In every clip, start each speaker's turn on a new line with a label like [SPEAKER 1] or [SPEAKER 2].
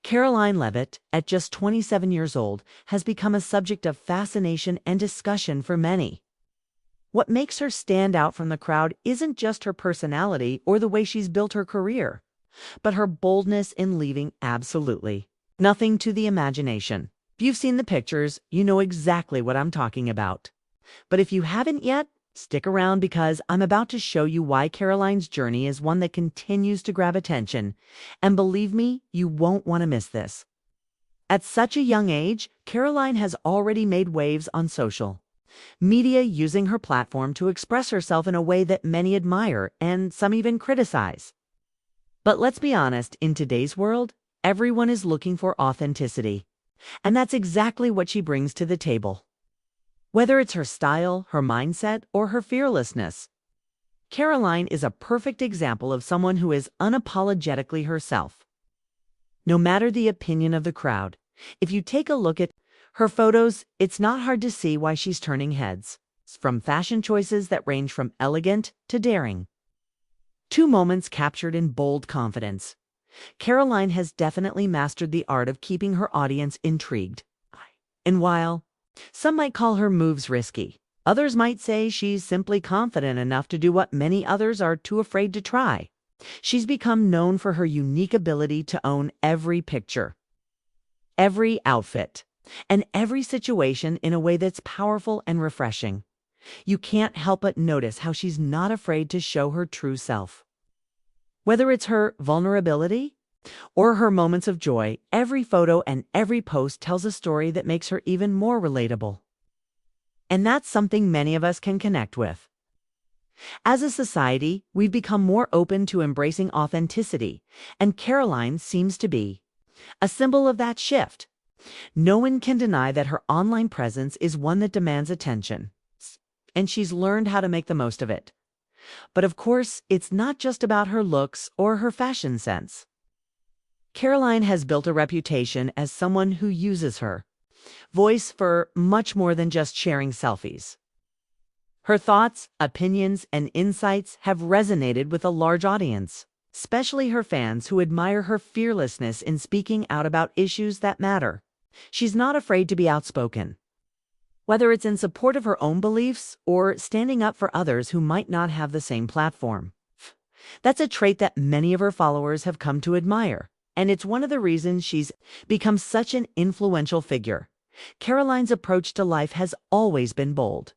[SPEAKER 1] Karoline Leavitt, at just 27 years old, has become a subject of fascination and discussion for many. What makes her stand out from the crowd isn't just her personality or the way she's built her career, but her boldness in leaving absolutely nothing to the imagination. If you've seen the pictures, you know exactly what I'm talking about. But if you haven't yet, stick around because I'm about to show you why Karoline's journey is one that continues to grab attention. And believe me, you won't want to miss this. At such a young age, Karoline has already made waves on social media, using her platform to express herself in a way that many admire and some even criticize. But let's be honest, in today's world, everyone is looking for authenticity. And that's exactly what she brings to the table. Whether it's her style, her mindset, or her fearlessness, Karoline is a perfect example of someone who is unapologetically herself. No matter the opinion of the crowd, if you take a look at her photos, it's not hard to see why she's turning heads, from fashion choices that range from elegant to daring. Two moments captured in bold confidence. Karoline has definitely mastered the art of keeping her audience intrigued. And while some might call her moves risky, others might say she's simply confident enough to do what many others are too afraid to try. She's become known for her unique ability to own every picture, every outfit, and every situation in a way that's powerful and refreshing. You can't help but notice how she's not afraid to show her true self. Whether it's her vulnerability or her moments of joy, every photo and every post tells a story that makes her even more relatable. And that's something many of us can connect with. As a society, we've become more open to embracing authenticity, and Karoline seems to be a symbol of that shift. No one can deny that her online presence is one that demands attention, and she's learned how to make the most of it. But of course, it's not just about her looks or her fashion sense. Karoline has built a reputation as someone who uses her voice for much more than just sharing selfies. Her thoughts, opinions, and insights have resonated with a large audience, especially her fans who admire her fearlessness in speaking out about issues that matter. She's not afraid to be outspoken, whether it's in support of her own beliefs or standing up for others who might not have the same platform. That's a trait that many of her followers have come to admire, and it's one of the reasons she's become such an influential figure. Karoline's approach to life has always been bold.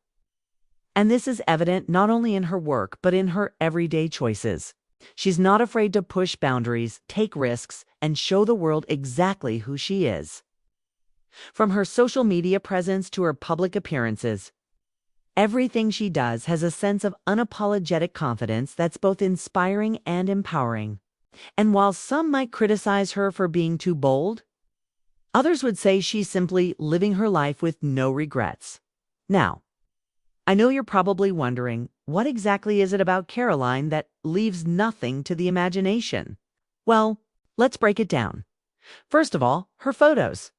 [SPEAKER 1] And this is evident not only in her work, but in her everyday choices. She's not afraid to push boundaries, take risks, and show the world exactly who she is. From her social media presence to her public appearances, everything she does has a sense of unapologetic confidence that's both inspiring and empowering. And while some might criticize her for being too bold, others would say she's simply living her life with no regrets. Now, I know you're probably wondering, what exactly is it about Karoline that leaves nothing to the imagination? Well, let's break it down. First of all, her photos.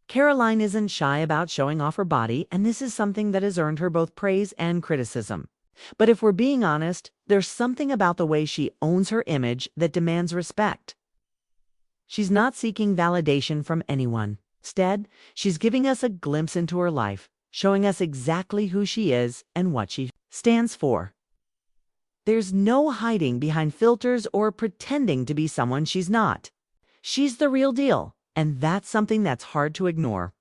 [SPEAKER 1] Karoline isn't shy about showing off her body, and this is something that has earned her both praise and criticism. But if we're being honest, there's something about the way she owns her image that demands respect. She's not seeking validation from anyone. Instead, she's giving us a glimpse into her life, showing us exactly who she is and what she stands for. There's no hiding behind filters or pretending to be someone she's not. She's the real deal, and that's something that's hard to ignore.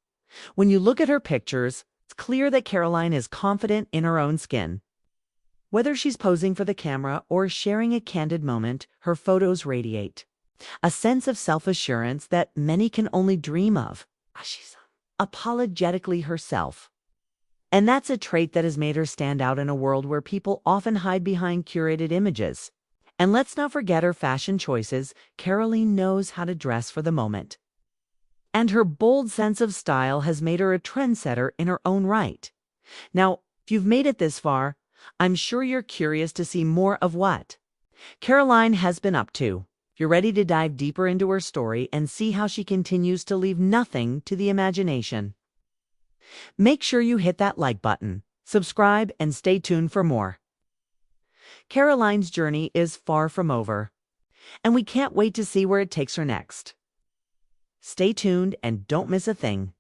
[SPEAKER 1] When you look at her pictures, it's clear that Karoline is confident in her own skin. Whether she's posing for the camera or sharing a candid moment, her photos radiate a sense of self-assurance that many can only dream of. She's apologetically herself. And that's a trait that has made her stand out in a world where people often hide behind curated images. And let's not forget her fashion choices. Karoline knows how to dress for the moment. And her bold sense of style has made her a trendsetter in her own right. Now, if you've made it this far, I'm sure you're curious to see more of what Karoline has been up to. You're ready to dive deeper into her story and see how she continues to leave nothing to the imagination. Make sure you hit that like button, subscribe, and stay tuned for more. Karoline's journey is far from over, and we can't wait to see where it takes her next. Stay tuned and don't miss a thing.